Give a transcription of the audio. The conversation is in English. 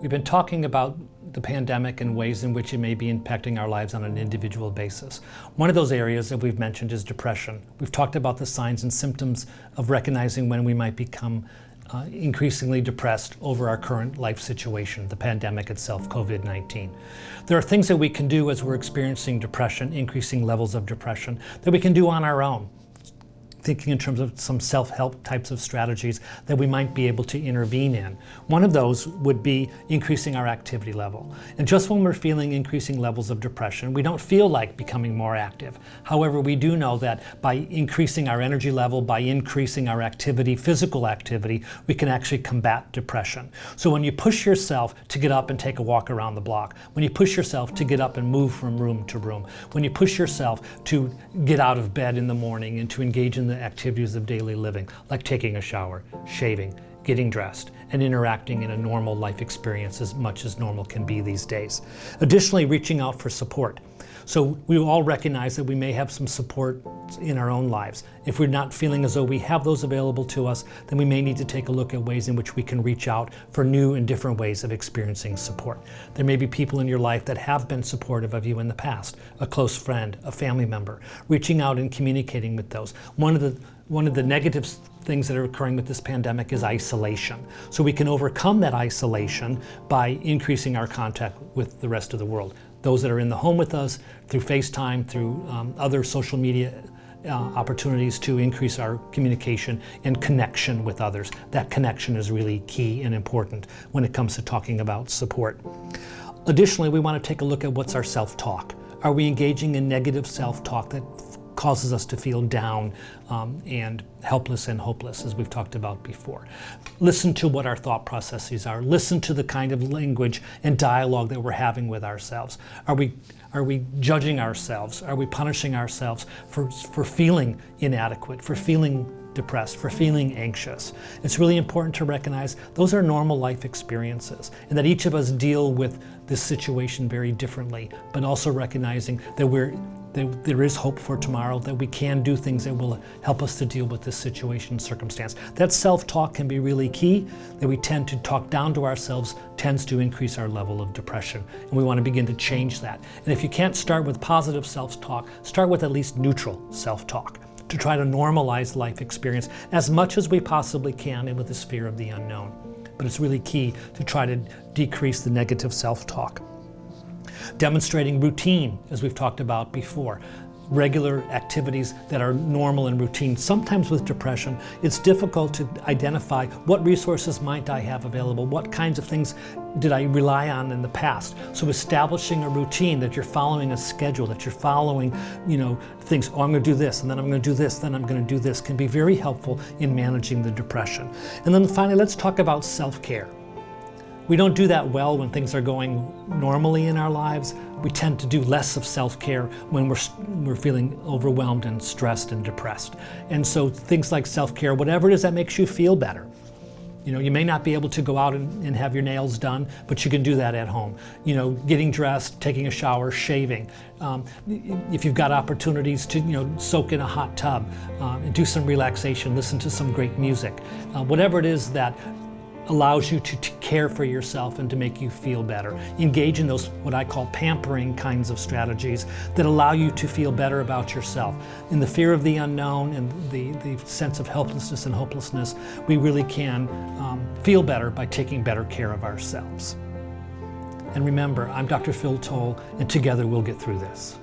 We've been talking about the pandemic and ways in which it may be impacting our lives on an individual basis. One of those areas that we've mentioned is depression. We've talked about the signs and symptoms of recognizing when we might become increasingly depressed over our current life situation, the pandemic itself, COVID-19. There are things that we can do as we're experiencing depression, increasing levels of depression, that we can do on our own. Thinking in terms of some self-help types of strategies that we might be able to intervene in. One of those would be increasing our activity level. And just when we're feeling increasing levels of depression, we don't feel like becoming more active. However, we do know that by increasing our energy level, by increasing our activity, physical activity, we can actually combat depression. So when you push yourself to get up and take a walk around the block, when you push yourself to get up and move from room to room, when you push yourself to get out of bed in the morning and to engage in the activities of daily living, like taking a shower, shaving, getting dressed, and interacting in a normal life experience as much as normal can be these days. Additionally, reaching out for support. So we all recognize that we may have some support in our own lives. If we're not feeling as though we have those available to us, then we may need to take a look at ways in which we can reach out for new and different ways of experiencing support. There may be people in your life that have been supportive of you in the past, a close friend, a family member, reaching out and communicating with those. One of the negative things that are occurring with this pandemic is isolation. So we can overcome that isolation by increasing our contact with the rest of the world. Those that are in the home with us, through FaceTime, through other social media opportunities to increase our communication and connection with others. That connection is really key and important when it comes to talking about support. Additionally, we want to take a look at what's our self-talk. Are we engaging in negative self-talk that causes us to feel down and helpless and hopeless, as we've talked about before? Listen to what our thought processes are. Listen to the kind of language and dialogue that we're having with ourselves. Are we judging ourselves? Are we punishing ourselves for feeling inadequate, for feeling depressed, for feeling anxious? It's really important to recognize those are normal life experiences and that each of us deal with this situation very differently, but also recognizing that there is hope for tomorrow, that we can do things that will help us to deal with this situation and circumstance. That self-talk can be really key, that we tend to talk down to ourselves tends to increase our level of depression, and we want to begin to change that. And if you can't start with positive self-talk, start with at least neutral self-talk to try to normalize life experience as much as we possibly can and with this fear of the unknown. But it's really key to try to decrease the negative self-talk. Demonstrating routine, as we've talked about before. Regular activities that are normal and routine. Sometimes with depression, it's difficult to identify what resources might I have available, what kinds of things did I rely on in the past. So establishing a routine, that you're following a schedule, that you're following, things, I'm going to do this, and then I'm going to do this, then I'm going to do this, can be very helpful in managing the depression. And then finally, let's talk about self-care. We don't do that well when things are going normally in our lives. We tend to do less of self-care when we're feeling overwhelmed and stressed and depressed. And so things like self-care, whatever it is that makes you feel better. You may not be able to go out and have your nails done, but you can do that at home. Getting dressed, taking a shower, shaving. If you've got opportunities to, soak in a hot tub, and do some relaxation, listen to some great music. Whatever it is that allows you to care for yourself and to make you feel better. Engage in those, what I call pampering kinds of strategies that allow you to feel better about yourself. In the fear of the unknown and the sense of helplessness and hopelessness, we really can feel better by taking better care of ourselves. And remember, I'm Dr. Phil Toll, and together we'll get through this.